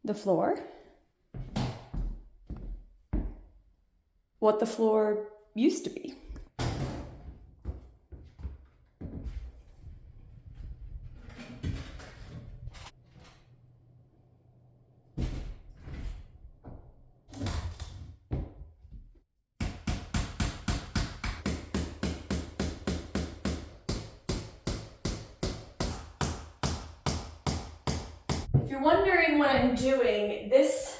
the floor, what the floor used to be. If you're wondering what I'm doing, this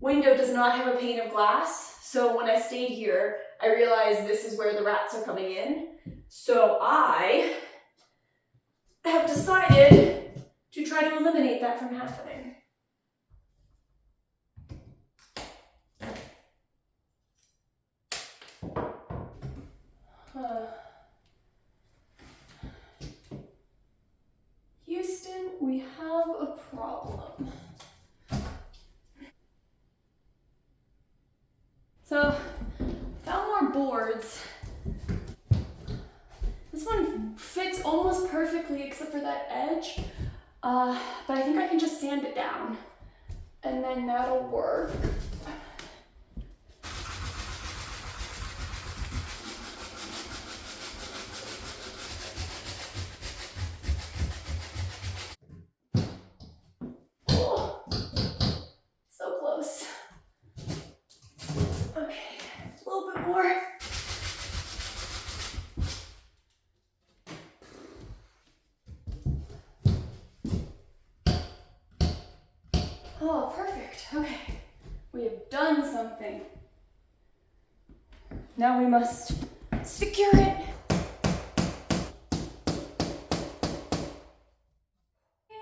window does not have a pane of glass, so when I stayed here, I realized this is where the rats are coming in. So I have decided to try to eliminate that from happening. Houston, we have a problem. So, found more boards. This one fits almost perfectly except for that edge, but I think I can just sand it down and then that'll work. Oh, so close. Okay, a little bit more. Oh, perfect. Okay, we have done something. Now we must secure it. We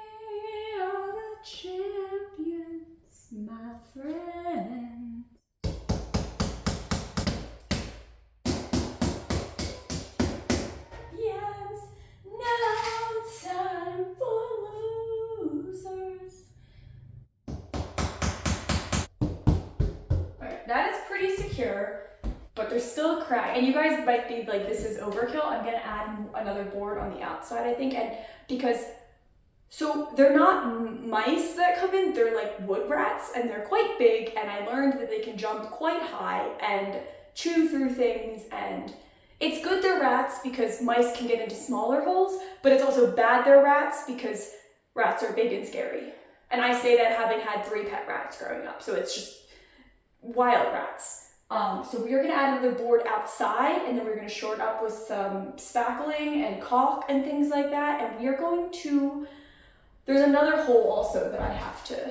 are the champions, my friend. Yes, no time for losers. Alright, that is pretty secure, but there's still a crack. And you guys might be like, this is overkill. I'm gonna add another board on the outside, I think, and because so they're not mice that come in, they're like wood rats, and they're quite big, and I learned that they can jump quite high and chew through things, and it's good they're rats because mice can get into smaller holes, but it's also bad they're rats because rats are big and scary. And I say that having had 3 pet rats growing up, so it's just wild rats. So we are gonna add another board outside, and then we're gonna shore it up with some spackling and caulk and things like that, and we are going to, there's another hole also that I have to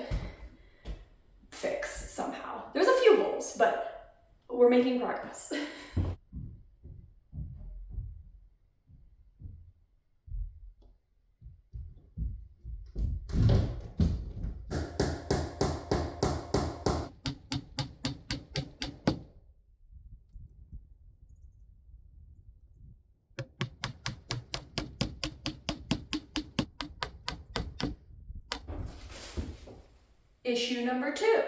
fix somehow. There's a few holes, but we're making progress. Issue number 2.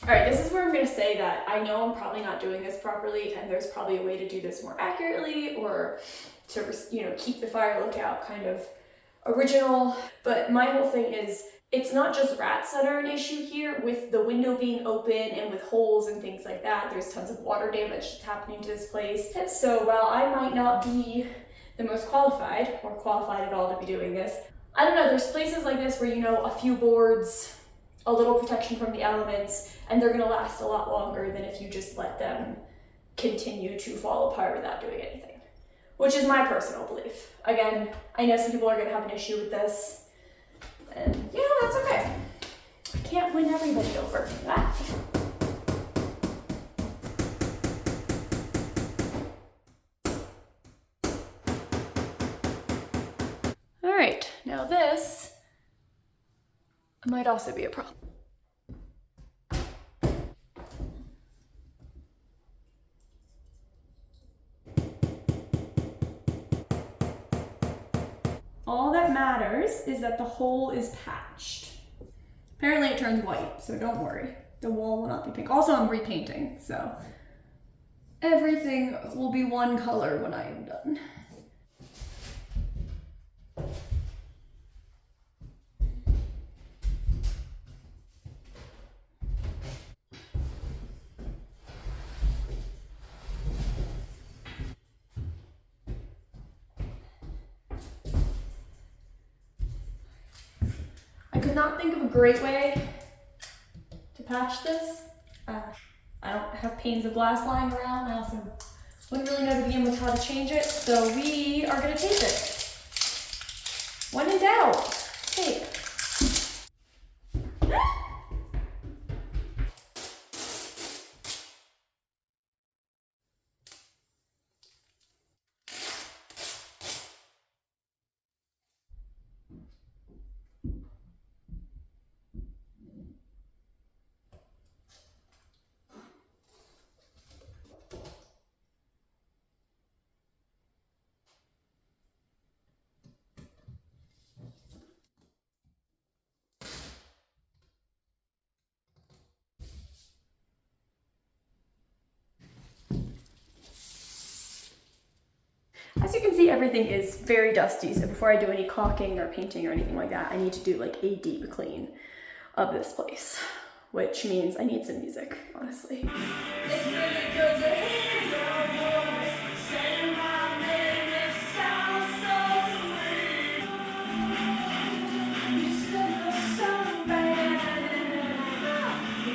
All right, this is where I'm gonna say that I know I'm probably not doing this properly, and there's probably a way to do this more accurately or to, keep the fire lookout kind of original. But my whole thing is, it's not just rats that are an issue here. With the window being open and with holes and things like that, there's tons of water damage that's happening to this place. And so while I might not be the most qualified or qualified at all to be doing this, I don't know, there's places like this where, a few boards, a little protection from the elements, and they're gonna last a lot longer than if you just let them continue to fall apart without doing anything, which is my personal belief. Again, I know some people are gonna have an issue with this, and that's okay. I can't win everybody over. All right, now this might also be a problem. All that matters is that the hole is patched. Apparently it turns white, so don't worry. The wall will not be pink. Also, I'm repainting, so everything will be one color when I am done. I could not think of a great way to patch this. I don't have panes of glass lying around. I also wouldn't really know to begin with how to change it, so we are gonna tape it. When in doubt, tape. As you can see, everything is very dusty, so before I do any caulking or painting or anything like that, I need to do like a deep clean of this place, which means I need some music, honestly. It's really good to hear your voice, saying my name, it sounds so sweet. You still look so bad.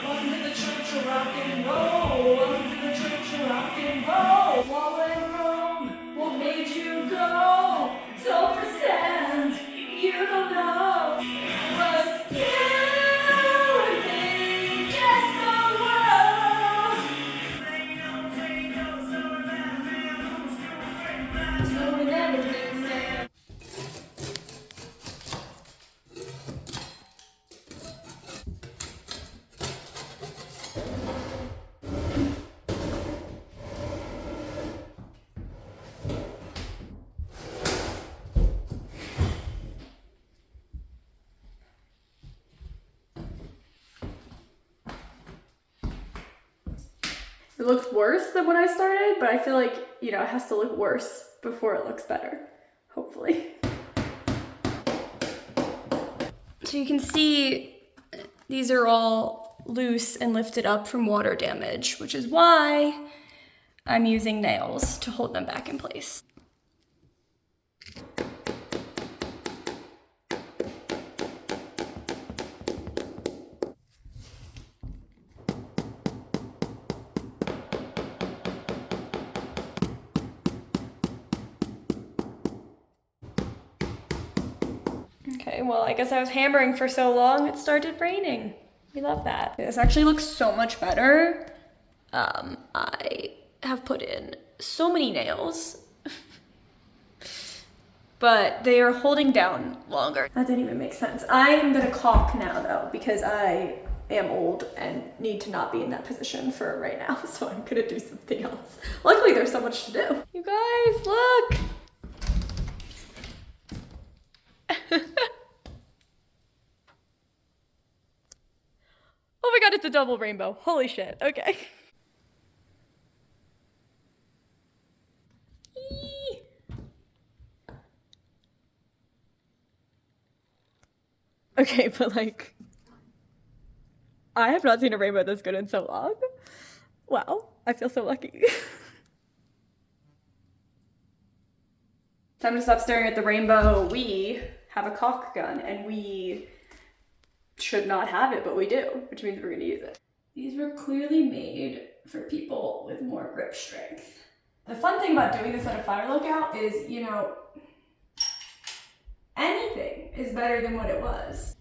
Welcome to the church of rock and roll. Welcome to the church of rock and roll. What went wrong? What made you go? Don't pretend you don't know. Was you think just the world? So we never did stand. It looks worse than when I started, but I feel like, you know, it has to look worse before it looks better, hopefully. So you can see these are all loose and lifted up from water damage, which is why I'm using nails to hold them back in place. Okay, well, I guess I was hammering for so long, it started raining. We love that. This actually looks so much better. I have put in so many nails, but they are holding down longer. That didn't even make sense. I am gonna caulk now though, because I am old and need to not be in that position for right now, so I'm gonna do something else. Luckily, there's so much to do. You guys, look! Oh my god, it's a double rainbow. Holy shit, okay. Okay, but like, I have not seen a rainbow this good in so long. Wow, I feel so lucky. Time to stop staring at the rainbow. We have a caulk gun and we should not have it, but we do, which means we're gonna use it. These were clearly made for people with more grip strength. The fun thing about doing this at a fire lookout is, you know, anything is better than what it was.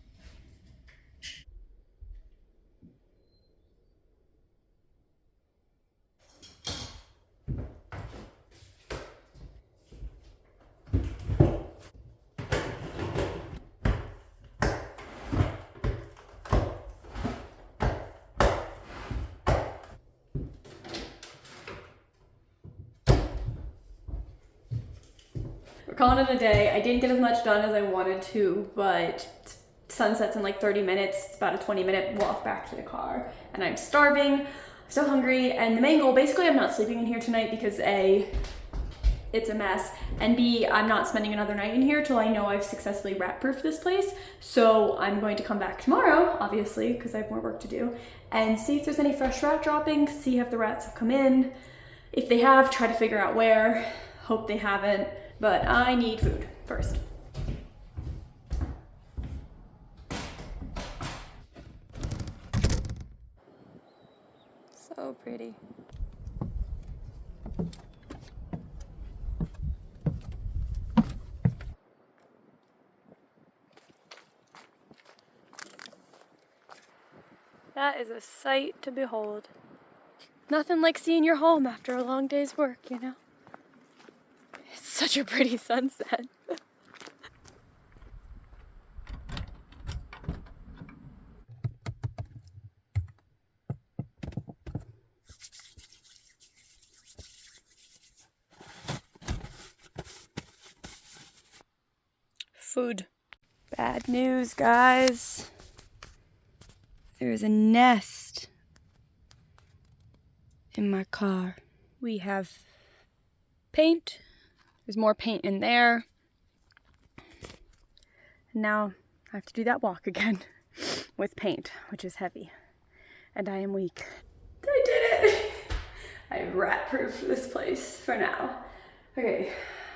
We're calling it a day. I didn't get as much done as I wanted to, but sunset's in like 30 minutes. It's about a 20-minute walk back to the car, and I'm starving, so hungry, and the main goal, basically I'm not sleeping in here tonight because A, it's a mess, and B, I'm not spending another night in here till I know I've successfully rat-proofed this place. So I'm going to come back tomorrow, obviously, because I have more work to do, and see if there's any fresh rat droppings, see if the rats have come in. If they have, try to figure out where. Hope they haven't. But I need food first. So pretty. That is a sight to behold. Nothing like seeing your home after a long day's work, you know? It's such a pretty sunset. Food. Bad news, guys. There's a nest in my car. We have paint. There's more paint in there. And now I have to do that walk again with paint, which is heavy. And I am weak. I did it! I have rat-proofed this place for now. Okay,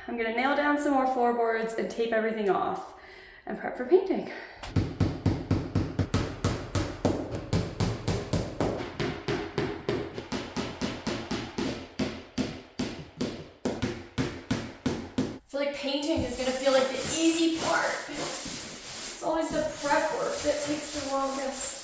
I'm gonna nail down some more floorboards and tape everything off and prep for painting. I feel like painting is gonna feel like the easy part. It's always the prep work that takes the longest.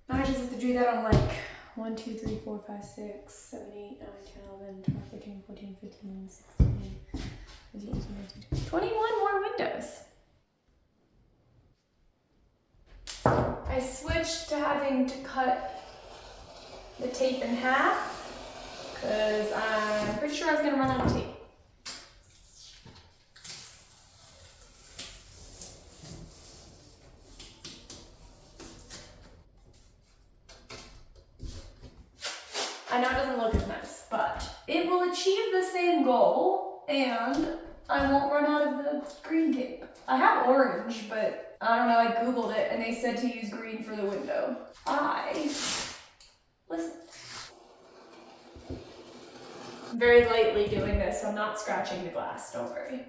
Now I just have to do that on like 1, 2, 3, 4, 5, 6, 7, 8, 9, 10, 11, 12, 13, 14, 15, 16, 17, 18, 19, 21 more windows. I switched to having to cut the tape in half because I'm pretty sure I was going to run out of tape. I know it doesn't look as nice, but it will achieve the same goal and I won't run out of the green tape. I have orange, but I don't know, I Googled it and they said to use green for the window. Listen. I'm very lightly doing this, so I'm not scratching the glass, don't worry.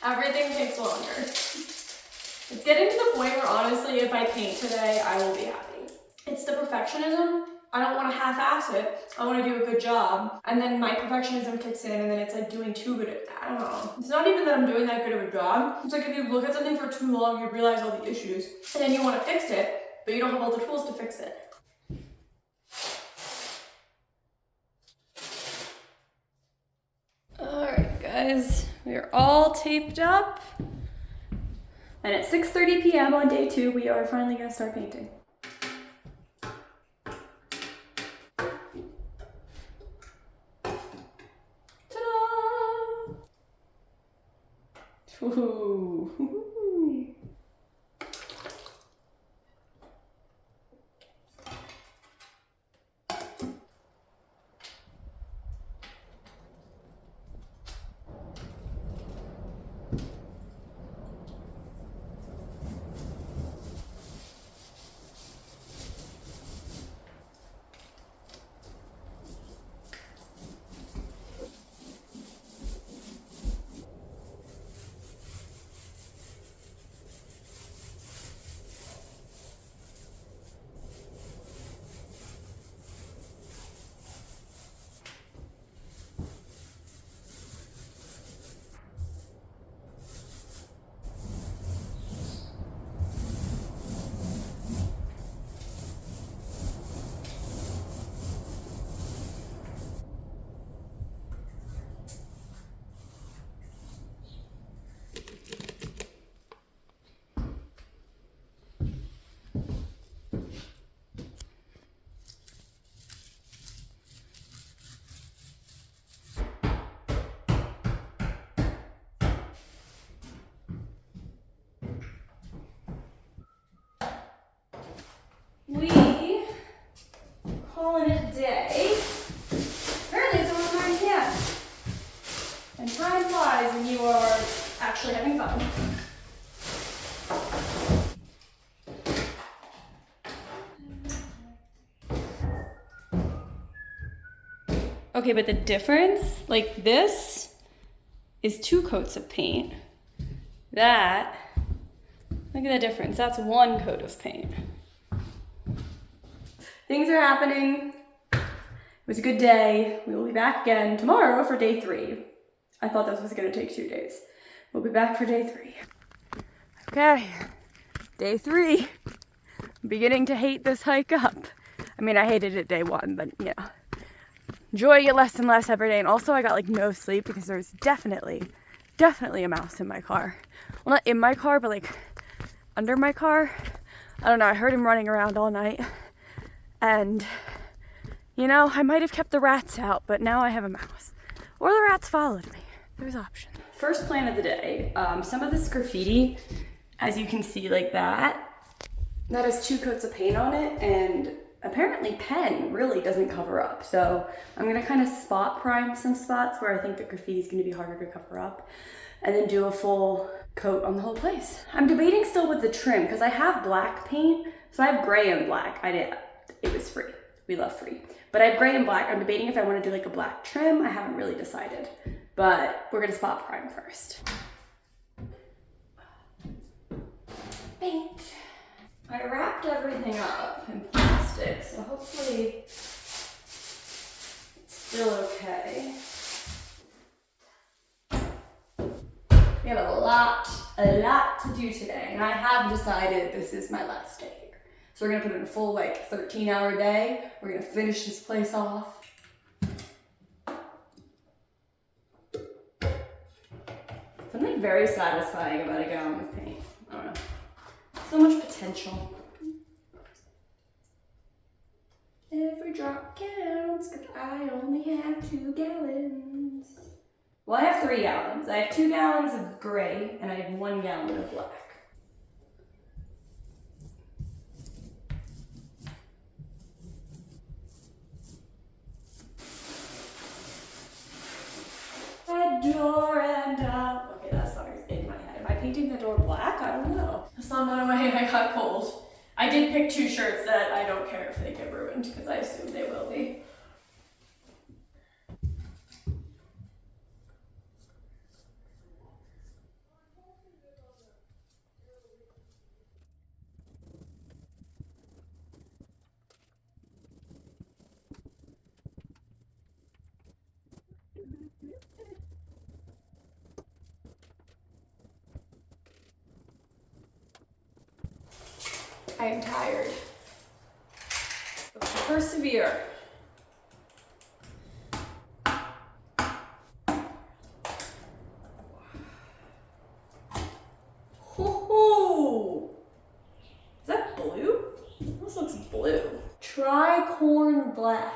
Everything takes longer. It's getting to the point where honestly, if I paint today, I will be happy. It's the perfectionism. I don't want to half-ass it. I want to do a good job. And then my perfectionism kicks in and then it's like doing too good at that. I don't know. It's not even that I'm doing that good of a job. It's like if you look at something for too long, you realize all the issues. And then you want to fix it, but you don't have all the tools to fix it. Alright guys, we are all taped up. And at 6:30 p.m. on day 2, we are finally going to start painting. Ooh. Okay, but the difference, like this is 2 coats of paint. That, look at the difference. That's 1 coat of paint. Things are happening. It was a good day. We will be back again tomorrow for day 3. I thought this was gonna take 2 days. We'll be back for day 3. Okay, day 3. I'm beginning to hate this hike up. I mean, I hated it day 1, but you know, enjoying it less and less every day. And also I got like no sleep because there's definitely a mouse in my car. Well, not in my car, but like under my car. I don't know, I heard him running around all night. And, you know, I might have kept the rats out, but now I have a mouse. Or the rats followed me. There's options. First plan of the day, some of this graffiti, as you can see like that has 2 coats of paint on it, and apparently pen really doesn't cover up. So I'm gonna kind of spot prime some spots where I think the graffiti is gonna be harder to cover up, and then do a full coat on the whole place. I'm debating still with the trim because I have black paint, so I have gray and black. It was free. We love free. But I have gray and black. I'm debating if I want to do like a black trim. I haven't really decided, but we're gonna spot prime first. Paint. I wrapped everything up in plastic, so hopefully it's still okay. We have a lot to do today, and I have decided this is my last day here. So we're gonna put in a full like 13-hour day. We're gonna finish this place off. Something very satisfying about a gallon of paint. I don't know. So much potential. Every drop counts, because I only have 2 gallons. Well, I have 3 gallons. I have 2 gallons of gray, and I have 1 gallon of black. A door and a... Okay, that song is in my head. Am I painting the door black? I don't know. The sun went away and I got cold. I did pick 2 shirts that I don't care if they get ruined, because I assume they will be. I am tired. But persevere. Ooh. Is that blue? This looks blue. Tricorn black.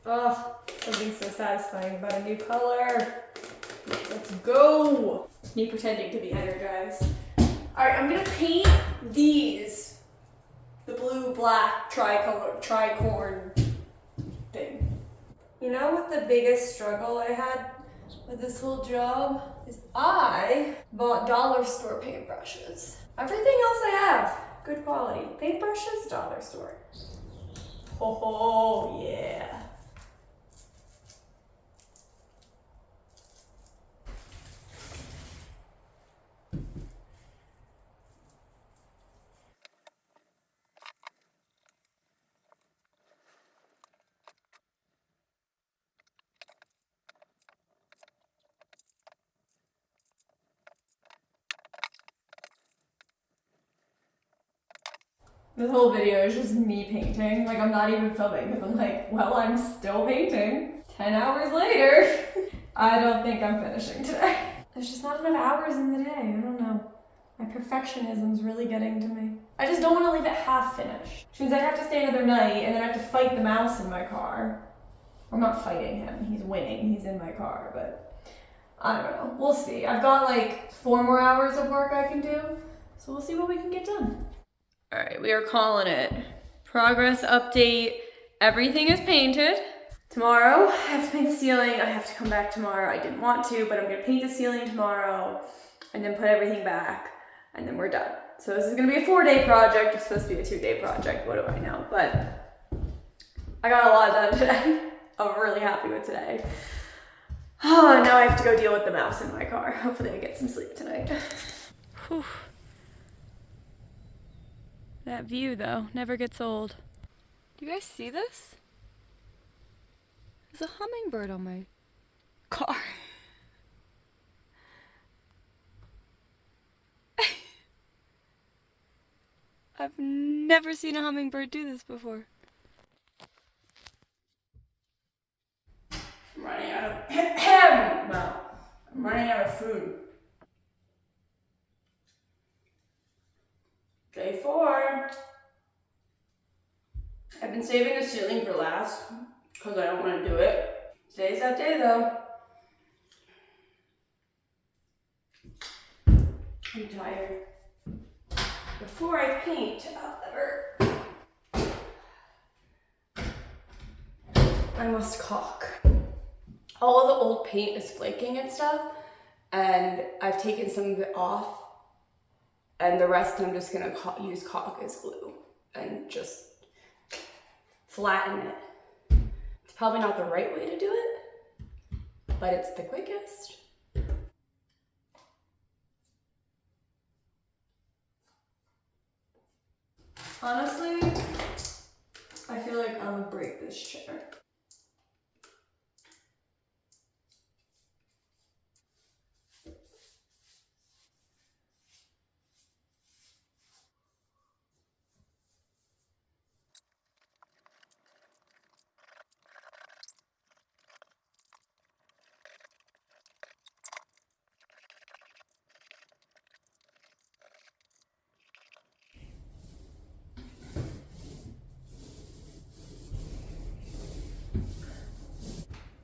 Oh, something so satisfying about a new color. Let's go. Me pretending to be energized. All right, I'm gonna paint these. The blue, black, tricorn thing. You know what the biggest struggle I had with this whole job is I bought dollar store paintbrushes. Everything else I have, good quality. Paintbrushes, dollar store. Oh, yeah. This whole video is just me painting. Like, I'm not even filming because I'm like, well, I'm still painting. 10 hours later, I don't think I'm finishing today. There's just not enough hours in the day. I don't know. My perfectionism's really getting to me. I just don't want to leave it half finished. Which means I'd have to stay another night and then I have to fight the mouse in my car. I'm not fighting him. He's winning. He's in my car, but I don't know. We'll see. I've got like 4 more hours of work I can do. So we'll see what we can get done. All right, we are calling it. Progress update. Everything is painted. Tomorrow, I have to paint the ceiling. I have to come back tomorrow. I didn't want to, but I'm gonna paint the ceiling tomorrow and then put everything back and then we're done. So this is gonna be a 4-day project. It's supposed to be a 2-day project. What do I know? But I got a lot done today. I'm really happy with today. Oh, now I have to go deal with the mouse in my car. Hopefully I get some sleep tonight. Whew. That view though, never gets old. Do you guys see this? There's a hummingbird on my car. I've never seen a hummingbird do this before. I'm running out of well, I'm running out of food. Day 4. I've been saving the ceiling for last because I don't want to do it. Today's that day though. I'm tired. Before I paint, I must caulk. All of the old paint is flaking and stuff, and I've taken some of it off, and the rest I'm just gonna use caulk as glue and just flatten it. It's probably not the right way to do it, but it's the quickest. Honestly, I feel like I would break this chair.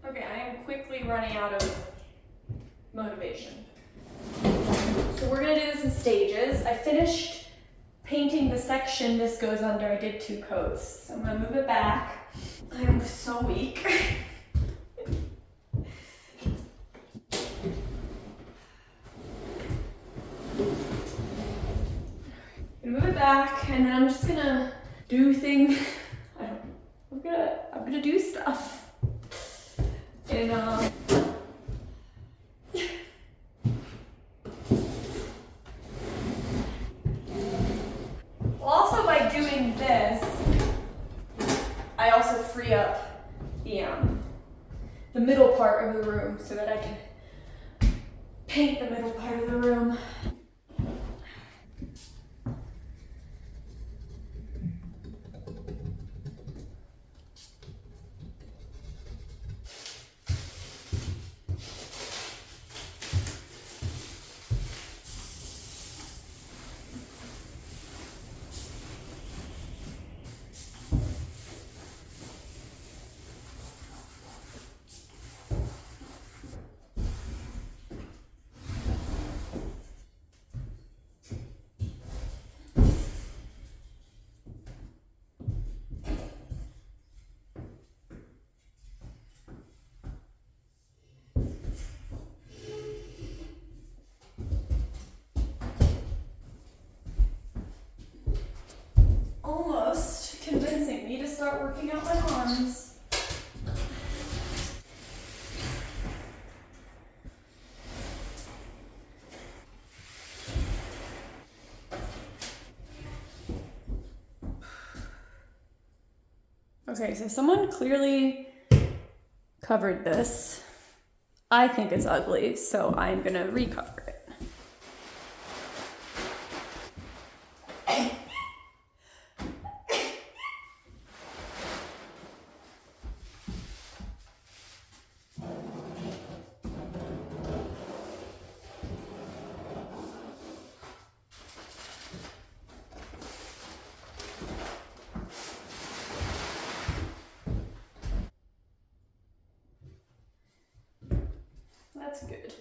Okay, I am quickly running out of motivation. So we're gonna do this in stages. I finished painting the section this goes under. I did 2 coats. So I'm gonna move it back. I am so weak. Move it back, and then I'm just gonna do things. I'm gonna do stuff. And also by doing this, I also free up the middle part of the room so that I can paint the middle part of the room. Almost convincing me to start working out my arms. Okay, so someone clearly covered this. I think it's ugly, so I'm gonna recover it. That's good.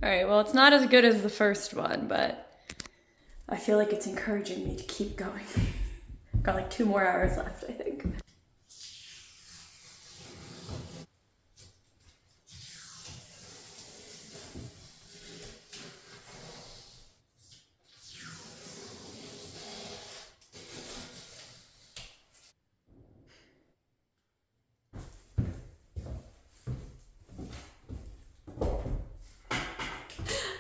All right, well, it's not as good as the first one, but I feel like it's encouraging me to keep going. Got like 2 more hours left, I think.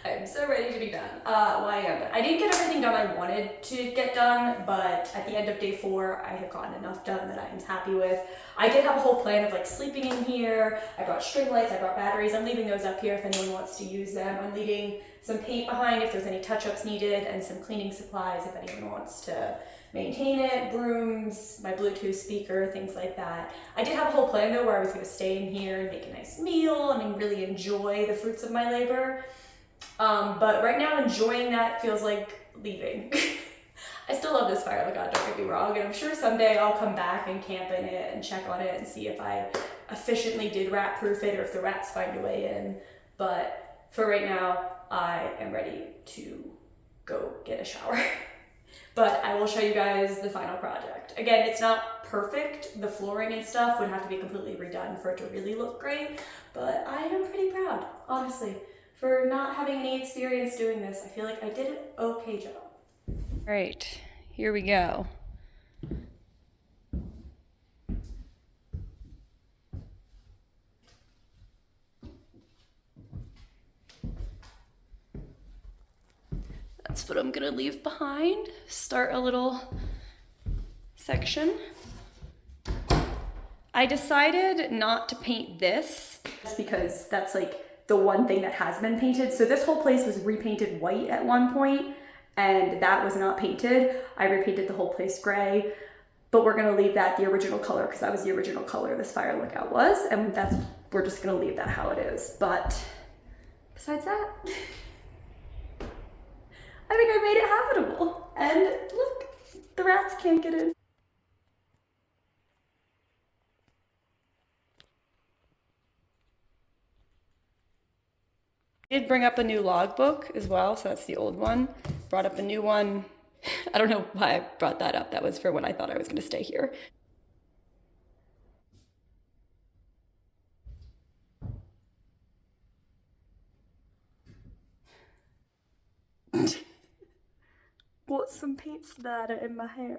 I'm so ready to be done. Well, I am done. I didn't get everything done I wanted to get done, but at the end of day 4, I have gotten enough done that I'm happy with. I did have a whole plan of like sleeping in here. I brought string lights, I brought batteries. I'm leaving those up here if anyone wants to use them. I'm leaving some paint behind if there's any touch-ups needed, and some cleaning supplies if anyone wants to maintain it, brooms, my Bluetooth speaker, things like that. I did have a whole plan though where I was gonna stay in here and make a nice meal and really enjoy the fruits of my labor. But right now enjoying that feels like leaving. I still love this fire lookout, don't get me wrong, and I'm sure someday I'll come back and camp in it and check on it and see if I efficiently did rat proof it or if the rats find a way in. But for right now, I am ready to go get a shower. But I will show you guys the final project. Again, it's not perfect. The flooring and stuff would have to be completely redone for it to really look great, but I am pretty proud, honestly. For not having any experience doing this, I feel like I did an okay job. All right, here we go. That's what I'm gonna leave behind. Start a little section. I decided not to paint this just because that's like the one thing that has been painted. So this whole place was repainted white at one point, and that was not painted. I repainted the whole place gray, but we're gonna leave that the original color because that was the original color this fire lookout was, and we're just gonna leave that how it is. But besides that, I think I made it habitable. And look, the rats can't get in. I did bring up a new logbook as well, so that's the old one. Brought up a new one. I don't know why I brought that up. That was for when I thought I was going to stay here. What some paint splatter in my hair.